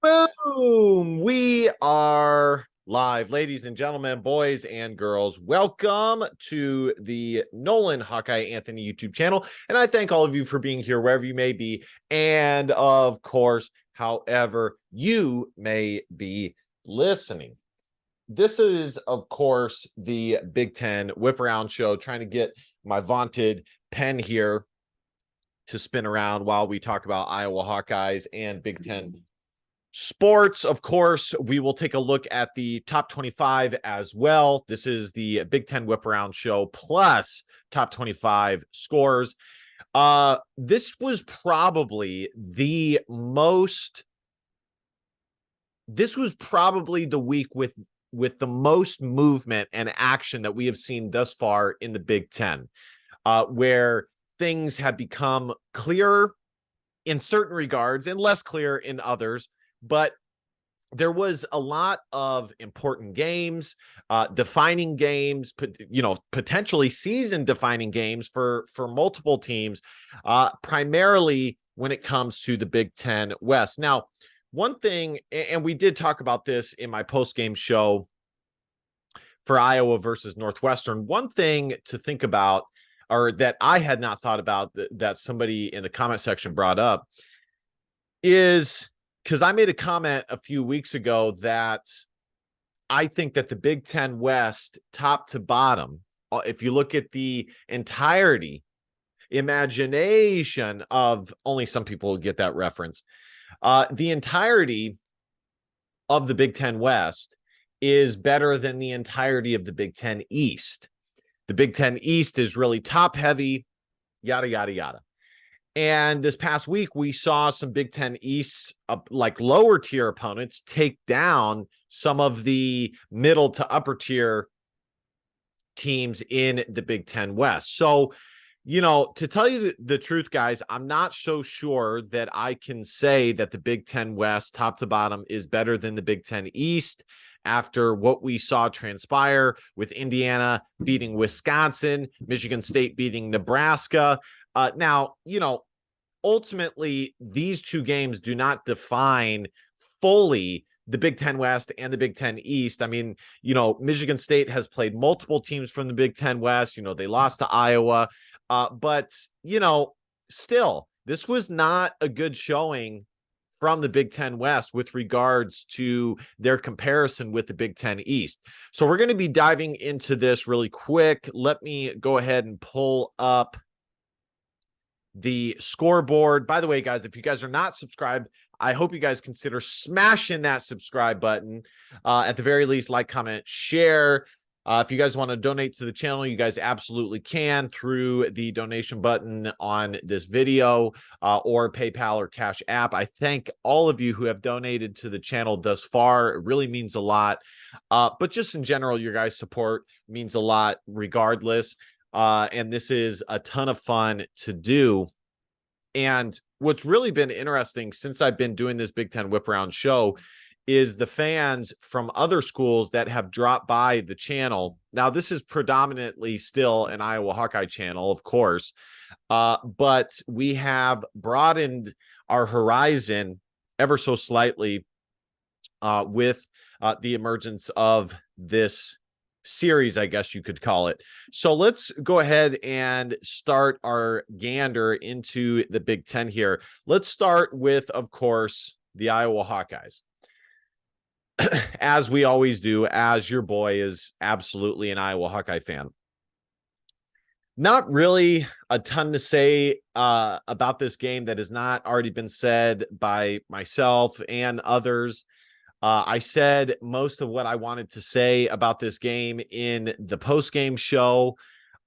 Boom! We are live, ladies and gentlemen, boys and girls. Welcome to the Nolan Hawkeye Anthony YouTube channel. And I thank all of you for being here wherever you may be. And of course, however you may be listening. This is, of course, the Big Ten Whip Around Show, trying to get my vaunted pen here to spin around while we talk about Iowa Hawkeyes and Big Ten sports. Of course, we will take a look at the top 25 as well. This is the Big Ten Whip Around Show plus top 25 scores. This was probably the week with the most movement and action that we have seen thus far in the Big Ten, where things have become clearer in certain regards and less clear in others. But there was a lot of important games, defining games, potentially season-defining games for multiple teams, primarily when it comes to the Big Ten West. Now, one thing, and we did talk about this in my post-game show for Iowa versus Northwestern, one thing to think about, or that I had not thought about, that somebody in the comment section brought up, is because I made a comment a few weeks ago that I think that the Big Ten West, top to bottom, if you look at the imagination of, only some people will get that reference, the entirety of the Big Ten West is better than the entirety of the Big Ten East. The Big Ten East is really top heavy, yada, yada, yada. And this past week, we saw some Big Ten East, like lower tier opponents, take down some of the middle to upper tier teams in the Big Ten West. So, to tell you the truth, guys, I'm not so sure that I can say that the Big Ten West, top to bottom, is better than the Big Ten East after what we saw transpire with Indiana beating Wisconsin, Michigan State beating Nebraska. Now, ultimately, these two games do not define fully the Big Ten West and the Big Ten East. I mean, Michigan State has played multiple teams from the Big Ten West. They lost to Iowa. But, still, this was not a good showing from the Big Ten West with regards to their comparison with the Big Ten East. So we're going to be diving into this really quick. Let me go ahead and pull up the scoreboard. By the way, guys, if you guys are not subscribed, I hope you guys consider smashing that subscribe button. At the very least, like, comment, share. If you guys want to donate to the channel, you guys absolutely can through the donation button on this video, or PayPal or Cash App. I thank all of you who have donated to the channel thus far. It really means a lot. But just in general, your guys' support means a lot regardless. And this is a ton of fun to do. And what's really been interesting since I've been doing this Big Ten Whip Around show is the fans from other schools that have dropped by the channel. Now, this is predominantly still an Iowa Hawkeye channel, of course, but we have broadened our horizon ever so slightly with the emergence of this series, I guess you could call it. So let's go ahead and start our gander into the Big Ten here. Let's start with, of course, the Iowa Hawkeyes. As we always do, as your boy is absolutely an Iowa Hawkeye fan. Not really a ton to say about this game that has not already been said by myself and others. I said most of what I wanted to say about this game in the post-game show.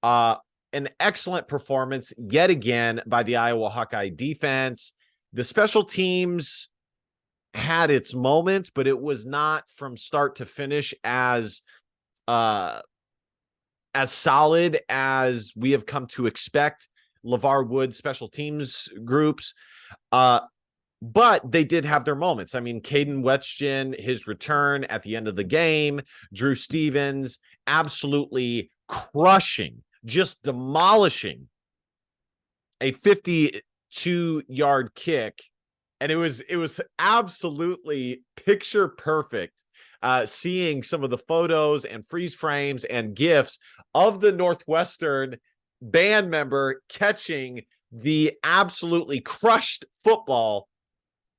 An excellent performance yet again by the Iowa Hawkeye defense. The special teams had its moments, but it was not from start to finish as solid as we have come to expect LeVar Wood special teams groups. But they did have their moments. I mean, Caden Wetschgen, his return at the end of the game, Drew Stevens, absolutely crushing, just demolishing a 52-yard kick And it was absolutely picture perfect, seeing some of the photos and freeze frames and GIFs of the Northwestern band member catching the absolutely crushed football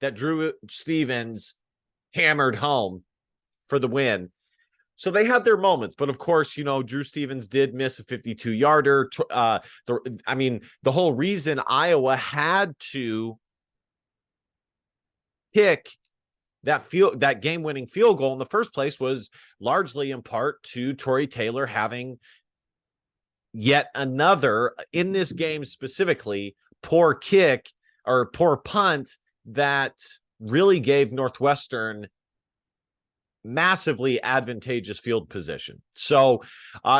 that Drew Stevens hammered home for the win. So they had their moments, but of course, Drew Stevens did miss a 52-yarder. The whole reason Iowa had to kick that game-winning field goal in the first place was largely in part to Tory Taylor having yet another, in this game specifically, poor kick or poor punt that really gave Northwestern massively advantageous field position. So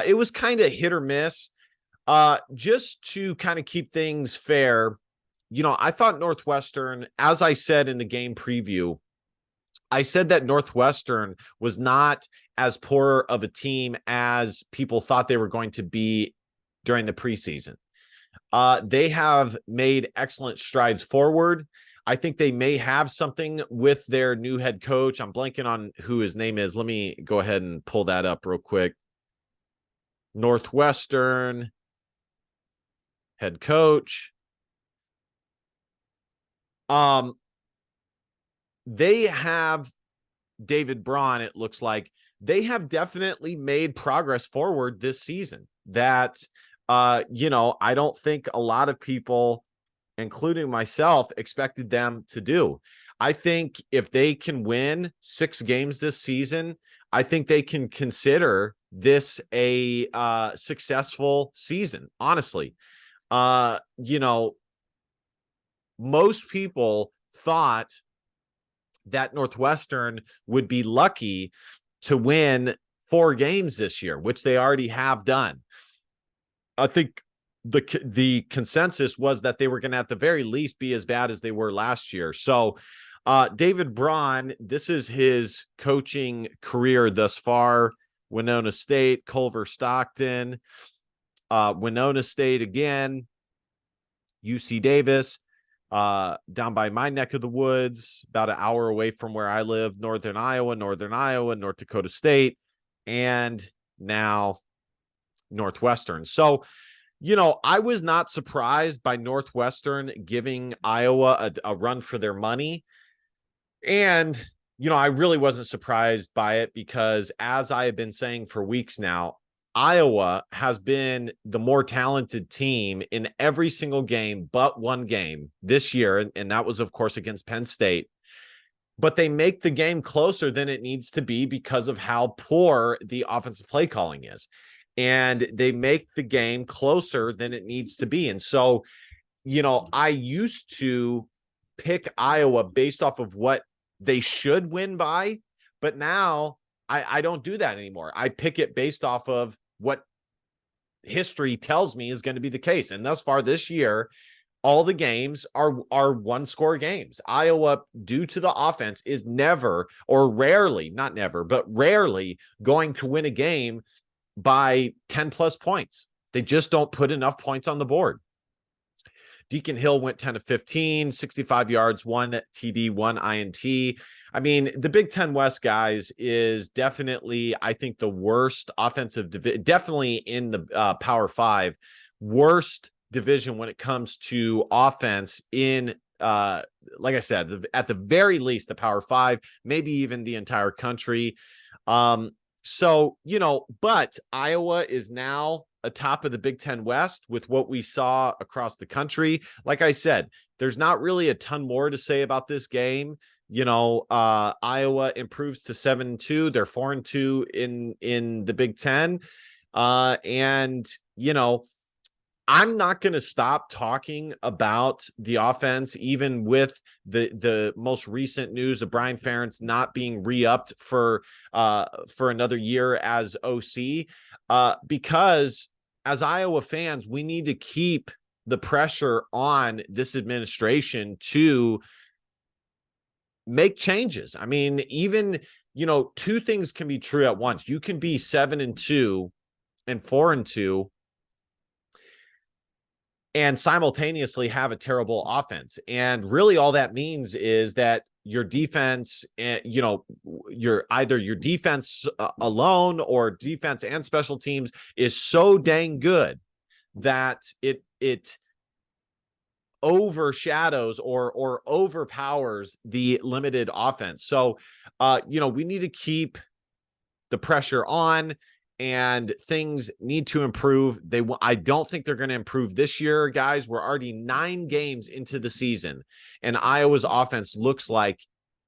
it was kind of hit or miss. Just to kind of keep things fair, I thought Northwestern, as I said in the game preview, I said that Northwestern was not as poor of a team as people thought they were going to be during the preseason. They have made excellent strides forward. I think they may have something with their new head coach. I'm blanking on who his name is. Let me go ahead and pull that up real quick. Northwestern head coach. They have David Braun. It looks like they have definitely made progress forward this season that, I don't think a lot of people, including myself, expected them to do. I think if they can win 6 games this season, I think they can consider this a successful season. Honestly, most people thought that Northwestern would be lucky to win 4 games this year, which they already have done. I think the consensus was that they were going to at the very least be as bad as they were last year. So David Braun, this is his coaching career thus far. Winona State, Culver Stockton, Winona State again, UC Davis, down by my neck of the woods, about an hour away from where I live, Northern Iowa, North Dakota State, and now Northwestern. So, I was not surprised by Northwestern giving Iowa a run for their money. And, I really wasn't surprised by it because, as I have been saying for weeks now, Iowa has been the more talented team in every single game but one game this year. And that was, of course, against Penn State. But they make the game closer than it needs to be because of how poor the offensive play calling is. And they make the game closer than it needs to be. And so, I used to pick Iowa based off of what they should win by, but now I don't do that anymore. I pick it based off of what history tells me is going to be the case. And thus far this year, all the games are 1-score games. Iowa, due to the offense, is never, or rarely, not never, but rarely going to win a game by 10 plus points. They just don't put enough points on the board. Deacon Hill went 10 of 15, 65 yards, 1 TD, 1 INT. I mean, the Big Ten West, guys, is definitely, I think, the worst offensive division, definitely in the Power 5, worst division when it comes to offense in, like I said, at the very least, the Power 5, maybe even the entire country. So, but Iowa is now atop of the Big Ten West with what we saw across the country. Like I said, there's not really a ton more to say about this game. Iowa improves to 7-2. They're 4-2 in the Big Ten. And, I'm not going to stop talking about the offense, even with the most recent news of Brian Ferentz not being re-upped for another year as OC, because as Iowa fans, we need to keep the pressure on this administration to make changes. I mean, even, 2 things can be true at once. You can be 7-2 and 4-2. and simultaneously have a terrible offense. And really all that means is that your defense, your defense alone or defense and special teams is so dang good that it overshadows or overpowers the limited offense. So, we need to keep the pressure on, and things need to improve. I don't think they're going to improve this year, guys. We're already 9 games into the season, and Iowa's offense looks like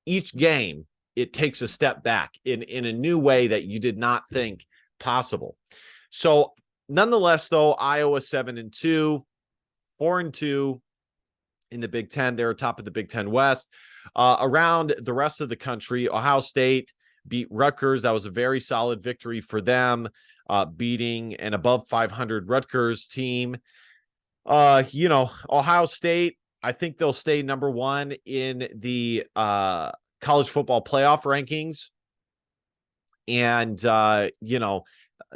each game it takes a step back in a new way that you did not think possible. So, nonetheless, though, Iowa 7-2, 4-2 in the Big Ten. They're atop of the Big Ten West. Around the rest of the country, Ohio State beat Rutgers. That was a very solid victory for them, beating an above 500 Rutgers team. Ohio State, I think they'll stay number 1 in the college football playoff rankings. And,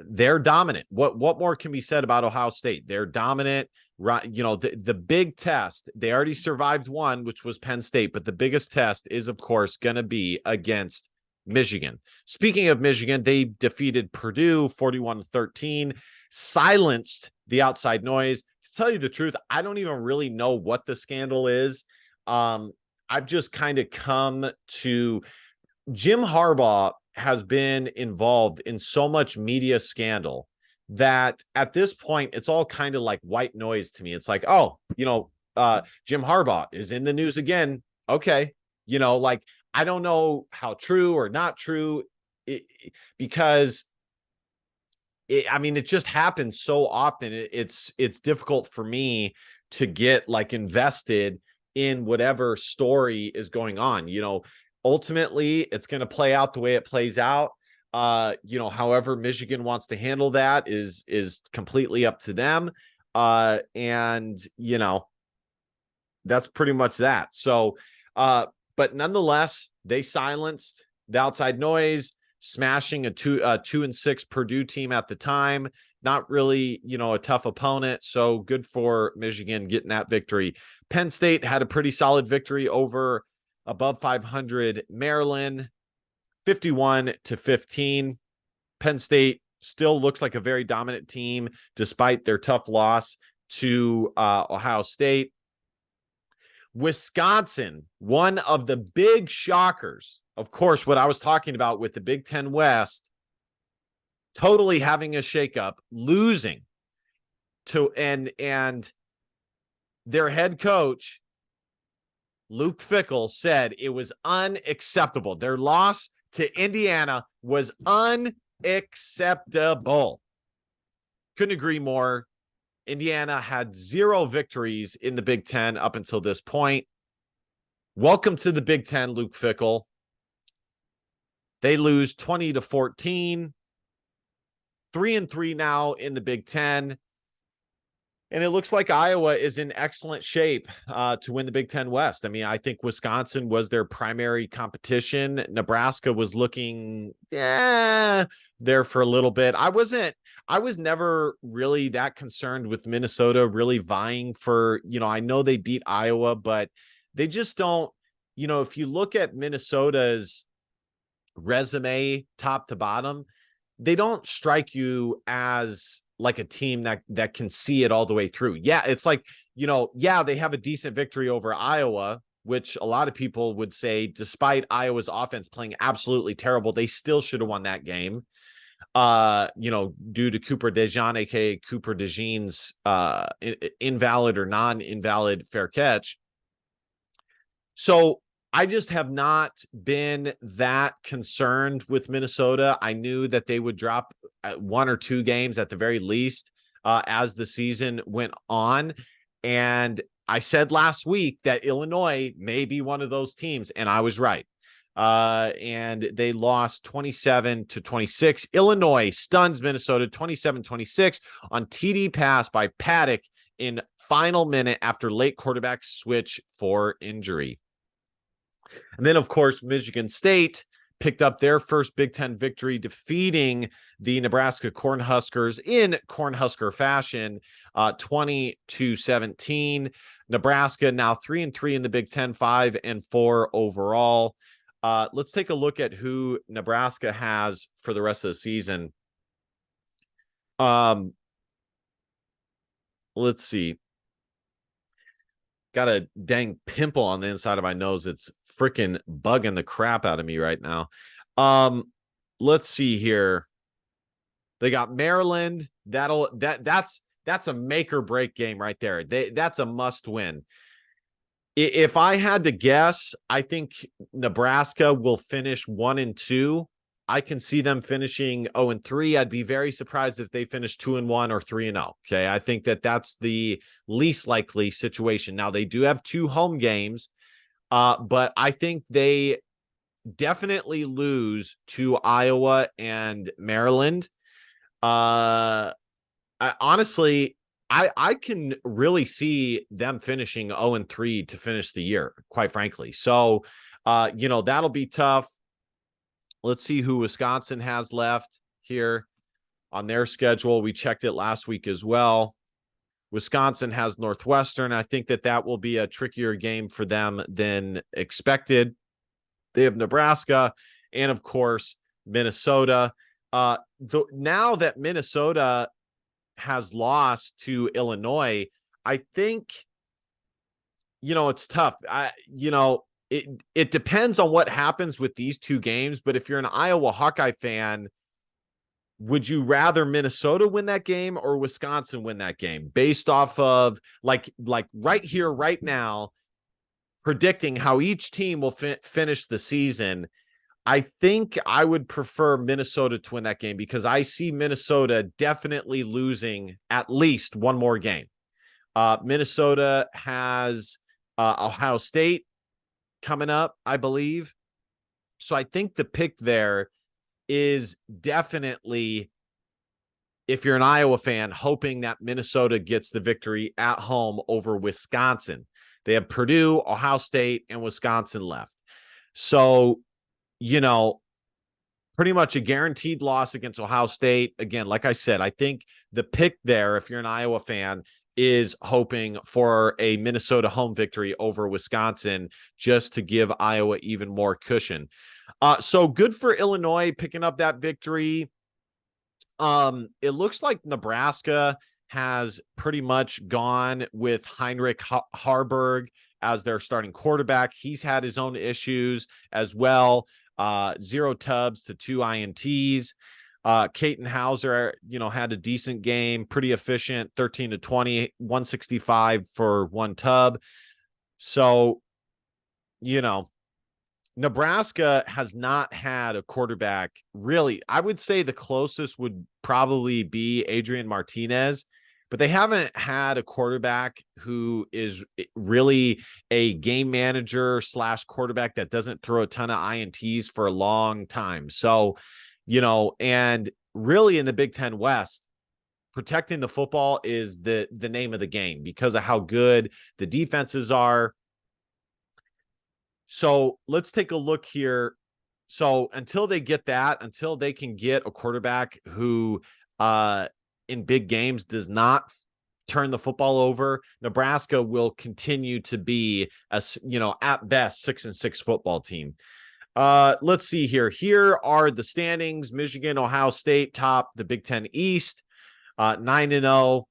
they're dominant. What more can be said about Ohio State? They're dominant. Right, the big test, they already survived one, which was Penn State, but the biggest test is, of course, going to be against Michigan. Speaking of Michigan, they defeated Purdue 41-13, silenced the outside noise. To tell you the truth, I don't even really know what the scandal is. I've just kind of come to Jim Harbaugh has been involved in so much media scandal that at this point, it's all kind of like white noise to me. It's like, Jim Harbaugh is in the news again. Okay. I don't know how true or not true because it just happens so often. It's difficult for me to get invested in whatever story is going on. Ultimately it's going to play out the way it plays out. However Michigan wants to handle that is completely up to them. That's pretty much that. So, but nonetheless, they silenced the outside noise, smashing a 2-6 Purdue team at the time. Not really, a tough opponent. So good for Michigan getting that victory. Penn State had a pretty solid victory over above 500 Maryland. 51-15. Penn State still looks like a very dominant team despite their tough loss to Ohio State. Wisconsin, one of the big shockers, of course, what I was talking about with the Big Ten West, totally having a shakeup, losing to and their head coach Luke Fickell said it was unacceptable. Their loss to Indiana was unacceptable. Couldn't agree more. Indiana had 0 victories in the Big Ten up until this point. Welcome to the Big Ten, Luke Fickell. They lose 20-14. 3-3 now in the Big Ten. And it looks like Iowa is in excellent shape to win the Big Ten West. I think Wisconsin was their primary competition. Nebraska was looking there for a little bit. I was never really that concerned with Minnesota really vying for, I know they beat Iowa, but they just don't, if you look at Minnesota's resume top to bottom, they don't strike you as like a team that can see it all the way through. Yeah, it's like, they have a decent victory over Iowa, which a lot of people would say, despite Iowa's offense playing absolutely terrible, they still should have won that game. Due to Cooper DeJean, aka Cooper DeJean's invalid or non-invalid fair catch. So I just have not been that concerned with Minnesota. I knew that they would drop 1 or 2 games at the very least as the season went on. And I said last week that Illinois may be one of those teams, and I was right. And they lost 27-26. Illinois stuns Minnesota 27-26 on TD pass by Paddock in final minute after late quarterback switch for injury. And then, of course, Michigan State picked up their first Big Ten victory, defeating the Nebraska Cornhuskers in Cornhusker fashion, 20-17. Nebraska now 3-3 in the Big Ten, 5-4 overall. Let's take a look at who Nebraska has for the rest of the season. Let's see. Got a dang pimple on the inside of my nose. It's freaking bugging the crap out of me right now. Let's see here. They got Maryland. That's a make or break game right there. That's a must win. If I had to guess, I think Nebraska will finish 1-2. I can see them finishing 0-3. I'd be very surprised if they finish 2-1 or 3-0. Okay. I think that's the least likely situation. Now they do have 2 home games, but I think they definitely lose to Iowa and Maryland. I can really see them finishing 0-3 to finish the year, quite frankly. So, that'll be tough. Let's see who Wisconsin has left here on their schedule. We checked it last week as well. Wisconsin has Northwestern. I think that will be a trickier game for them than expected. They have Nebraska and, of course, Minnesota. Now that Minnesota has lost to Illinois, I think, it's tough. It depends on what happens with these 2 games, but if you're an Iowa Hawkeye fan, would you rather Minnesota win that game or Wisconsin win that game based off of like right here, right now, predicting how each team will finish the season? I think I would prefer Minnesota to win that game because I see Minnesota definitely losing at least one more game. Minnesota has Ohio State coming up, I believe. So I think the pick there is definitely, if you're an Iowa fan, hoping that Minnesota gets the victory at home over Wisconsin. They have Purdue, Ohio State, and Wisconsin left. So, pretty much a guaranteed loss against Ohio State. Again, like I said, I think the pick there, if you're an Iowa fan, is hoping for a Minnesota home victory over Wisconsin just to give Iowa even more cushion. So good for Illinois picking up that victory. It looks like Nebraska has pretty much gone with Heinrich Haarberg as their starting quarterback. He's had his own issues as well. 0 tubs to 2 INTs. Caton Hauser, had a decent game, pretty efficient, 13-20, 165 for 1 tub. So, Nebraska has not had a quarterback really. I would say the closest would probably be Adrian Martinez, but they haven't had a quarterback who is really a game manager / quarterback that doesn't throw a ton of INTs for a long time. So, and really in the Big Ten West, protecting the football is the name of the game because of how good the defenses are. So let's take a look here. So until they get that, until they can get a quarterback who in big games does not turn the football over, Nebraska will continue to be at best 6-6 football team. Let's see here. Here are the standings. Michigan, Ohio State top the Big Ten East, 9-0.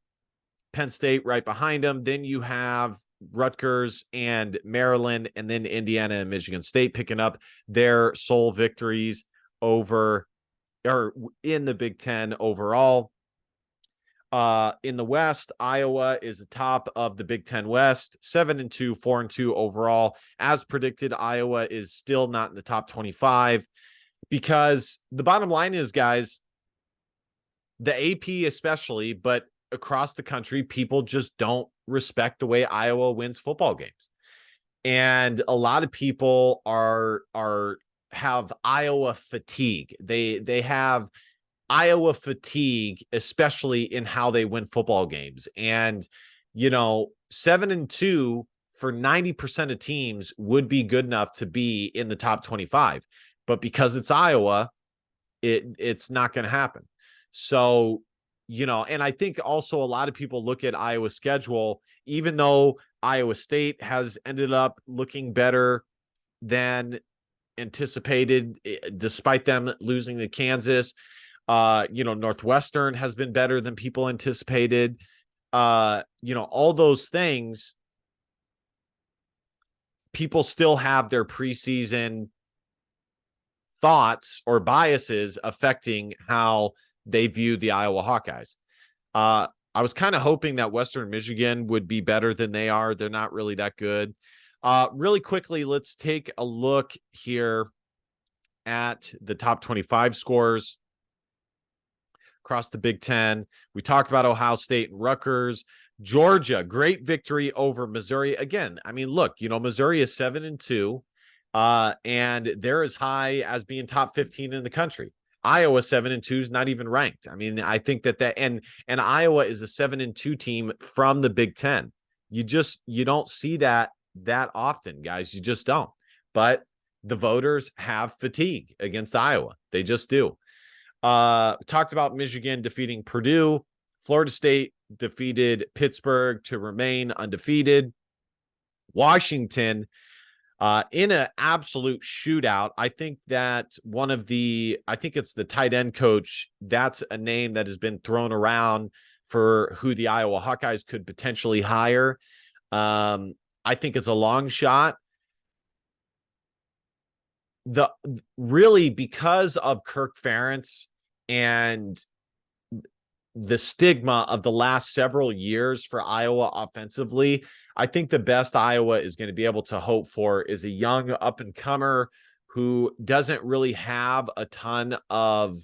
Penn State right behind them. Then you have Rutgers and Maryland, and then Indiana and Michigan State picking up their sole victories over or in the Big Ten overall. In the West, Iowa is the top of the Big Ten West, 7-2, 4-2 overall. As predicted, Iowa is still not in the top 25 because the bottom line is, guys, the AP especially, but across the country, people just don't respect the way Iowa wins football games. And a lot of people have Iowa fatigue. They have Iowa fatigue, especially in how they win football games. And, 7-2 for 90% of teams would be good enough to be in the top 25. but because it's Iowa, it's not going to happen. So, and I think also a lot of people look at Iowa's schedule, even though Iowa State has ended up looking better than anticipated, despite them losing to Kansas. Northwestern has been better than people anticipated. All those things, people still have their preseason thoughts or biases affecting how they view the Iowa Hawkeyes. I was kind of hoping that Western Michigan would be better than they are. They're not really that good. Really quickly, let's take a look here at the top 25 scores across the Big Ten. We talked about Ohio State and Rutgers. Georgia, great victory over Missouri. Again, I mean, look, Missouri is 7-2, and they're as high as being top 15 in the country. Iowa 7-2 is not even ranked. I mean, I think that and Iowa is a 7-2 team from the Big Ten. You don't see that often, guys. You just don't. But the voters have fatigue against Iowa. They just do. Talked about Michigan defeating Purdue. Florida State defeated Pittsburgh to remain undefeated. Washington, in an absolute shootout. I think that I think it's the tight end coach. That's a name that has been thrown around for who the Iowa Hawkeyes could potentially hire. I think it's a long shot. Really, because of Kirk Ferentz and the stigma of the last several years for Iowa offensively, I think the best Iowa is going to be able to hope for is a young up-and-comer who doesn't really have a ton of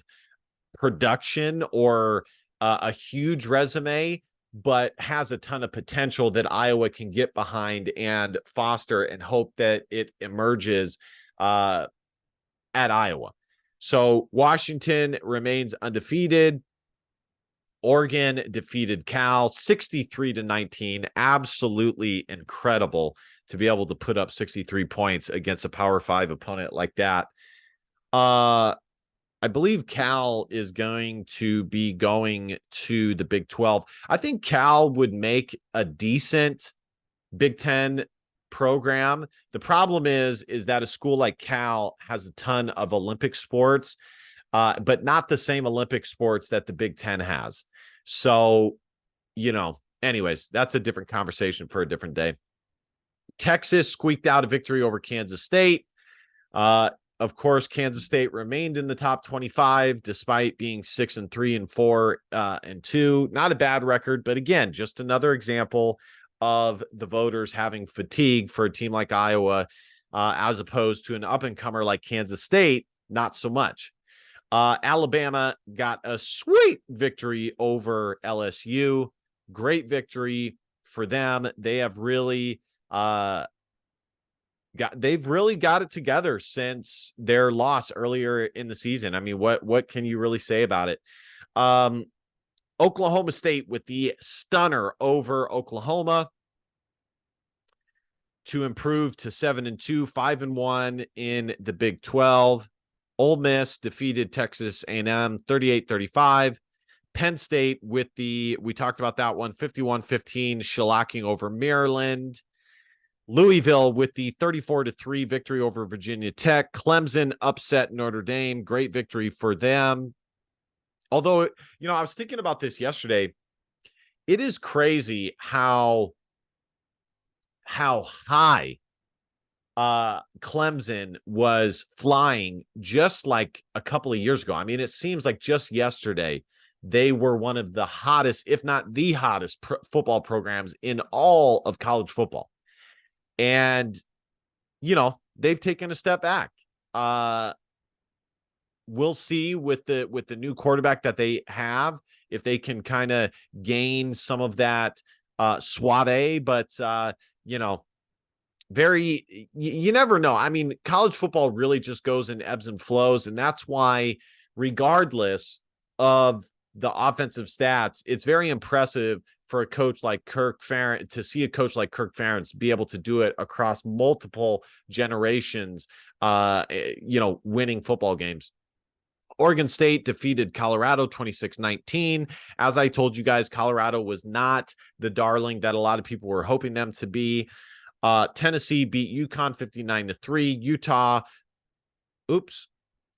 production or a huge resume, but has a ton of potential that Iowa can get behind and foster and hope that it emerges at Iowa. So Washington remains undefeated. Oregon defeated Cal 63-19. Absolutely incredible to be able to put up 63 points against a Power 5 opponent like that. I believe Cal is going to be going to the Big 12. I think Cal would make a decent Big 10 program. The problem is that a school like Cal has a ton of Olympic sports, but not the same Olympic sports that the Big 10 has. So, anyways, that's a different conversation for a different day. Texas squeaked out a victory over Kansas State. Of course, Kansas State remained in the top 25 despite being 6-3 and 4-2. Not a bad record, but again, just another example of the voters having fatigue for a team like Iowa, as opposed to an up-and-comer like Kansas State, not so much. Alabama got a sweet victory over LSU. Great victory for them. They have really got it together since their loss earlier in the season. I mean, what can you really say about it? Oklahoma State with the stunner over Oklahoma to improve to 7-2, 5-1 in the Big 12. Ole Miss defeated Texas A&M 38-35. Penn State we talked about that one, 51-15, shellacking over Maryland. Louisville with the 34-3 victory over Virginia Tech. Clemson upset Notre Dame. Great victory for them. Although, I was thinking about this yesterday. It is crazy how high Clemson was flying just like a couple of years ago. I mean, it seems like just yesterday they were one of the hottest, if not the hottest football programs in all of college football. And, they've taken a step back. We'll see with the new quarterback that they have, if they can kind of gain some of that suave, but, you never know. I mean, college football really just goes in ebbs and flows. And that's why, regardless of the offensive stats, it's very impressive for a coach like Kirk Ferentz to see a coach like Kirk Ferentz be able to do it across multiple generations, winning football games. Oregon State defeated Colorado 26-19. As I told you guys, Colorado was not the darling that a lot of people were hoping them to be. Tennessee beat UConn 59-3.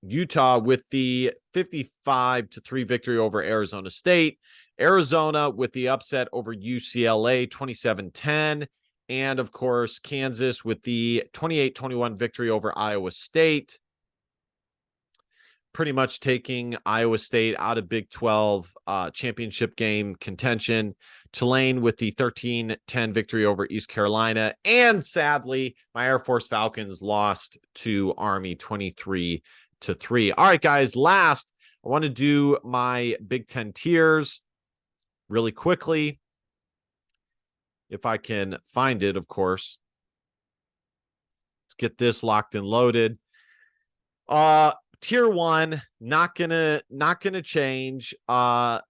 Utah with the 55-3 victory over Arizona State. Arizona with the upset over UCLA 27-10. And of course, Kansas with the 28-21 victory over Iowa State. Pretty much taking Iowa State out of Big 12 championship game contention. Tulane with the 13-10 victory over East Carolina. And sadly, my Air Force Falcons lost to Army 23-3. All right, guys, last, I want to do my Big 10 tiers really quickly. If I can find it, of course. Let's get this locked and loaded. Tier 1, not gonna change. I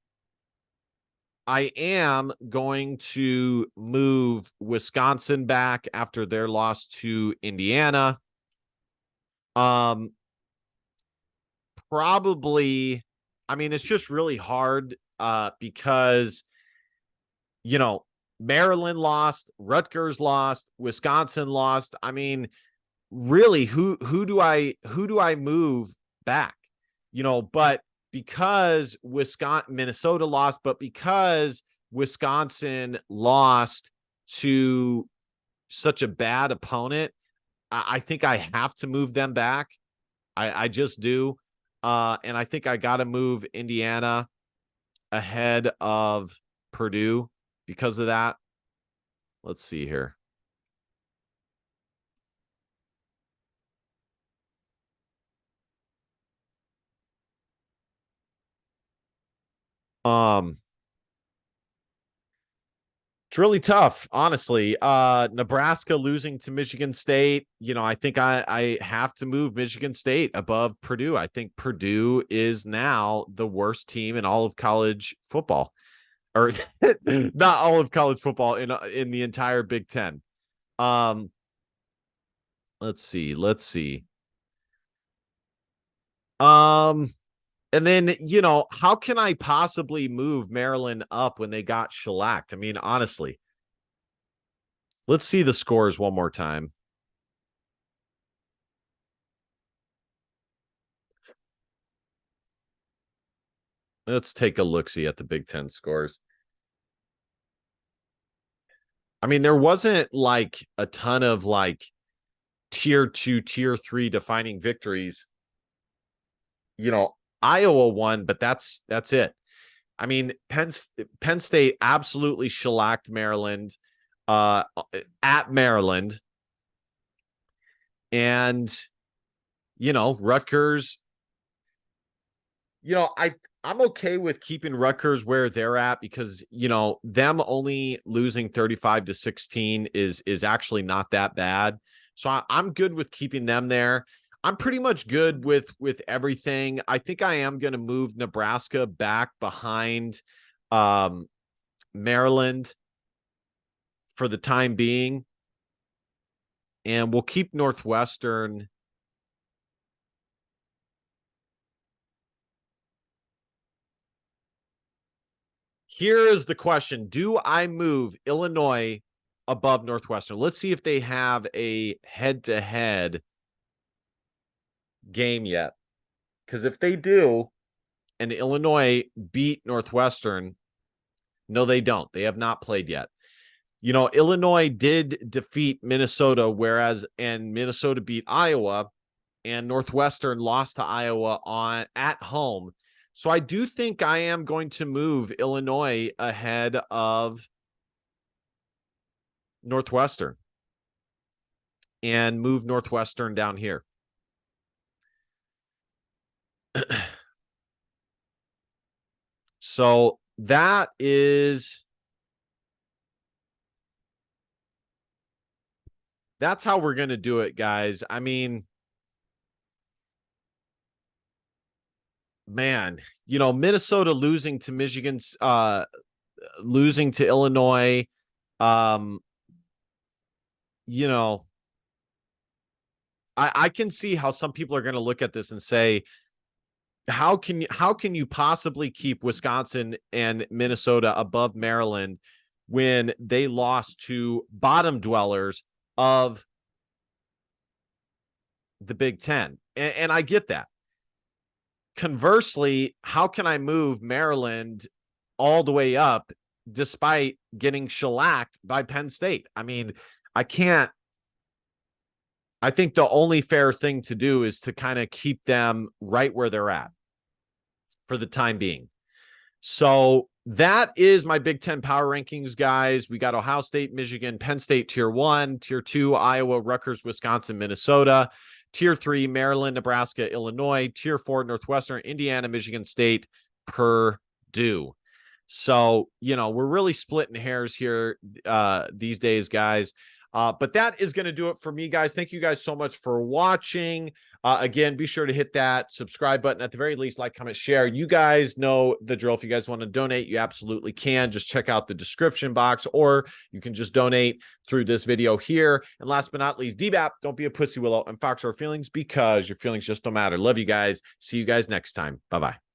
am going to move Wisconsin back after their loss to Indiana. Probably, I mean, it's just really hard because Maryland lost, Rutgers lost, Wisconsin lost. I mean, really, who do I move back? But because Minnesota lost, but because Wisconsin lost to such a bad opponent, I think I have to move them back. I just do. And I think I got to move Indiana ahead of Purdue because of that. Let's see here. It's really tough, honestly. Nebraska losing to Michigan State. I think I have to move Michigan State above Purdue. I think Purdue is now the worst team in all of college football, or not all of college football in the entire Big Ten. Let's see. And then, how can I possibly move Maryland up when they got shellacked? I mean, honestly, let's see the scores one more time. Let's take a look-see at the Big Ten scores. I mean, there wasn't like a ton of like tier 2, tier 3 defining victories. Iowa won, but that's it. I mean, Penn State absolutely shellacked Maryland at Maryland. And Rutgers, I'm okay with keeping Rutgers where they're at because them only losing 35-16 is actually not that bad. So I'm good with keeping them there. I'm pretty much good with everything. I think I am going to move Nebraska back behind Maryland for the time being. And we'll keep Northwestern. Here is the question. Do I move Illinois above Northwestern? Let's see if they have a head-to-head game yet. Because if they do, and Illinois beat Northwestern, no, they don't. They have not played yet. Illinois did defeat Minnesota, and Minnesota beat Iowa, and Northwestern lost to Iowa at home. So I do think I am going to move Illinois ahead of Northwestern and move Northwestern down here. So that's how we're going to do it, guys. I mean, man, Minnesota losing to losing to Illinois, you know, I can see how some people are going to look at this and say, how can you possibly keep Wisconsin and Minnesota above Maryland when they lost to bottom dwellers of the Big Ten? And I get that. Conversely, how can I move Maryland all the way up despite getting shellacked by Penn State? I mean, I can't. I think the only fair thing to do is to kind of keep them right where they're at for the time being. So that is my Big Ten power rankings, guys. We got Ohio State, Michigan, Penn State, tier 1, tier 2, Iowa, Rutgers, Wisconsin, Minnesota, tier 3, Maryland, Nebraska, Illinois, tier 4, Northwestern, Indiana, Michigan State, Purdue. So, we're really splitting hairs here these days, guys. But that is going to do it for me, guys. Thank you guys so much for watching. Again, be sure to hit that subscribe button. At the very least, like, comment, share. You guys know the drill. If you guys want to donate, you absolutely can. Just check out the description box, or you can just donate through this video here. And last but not least, DBAP, don't be a pussy willow and fox our feelings, because your feelings just don't matter. Love you guys. See you guys next time. Bye-bye.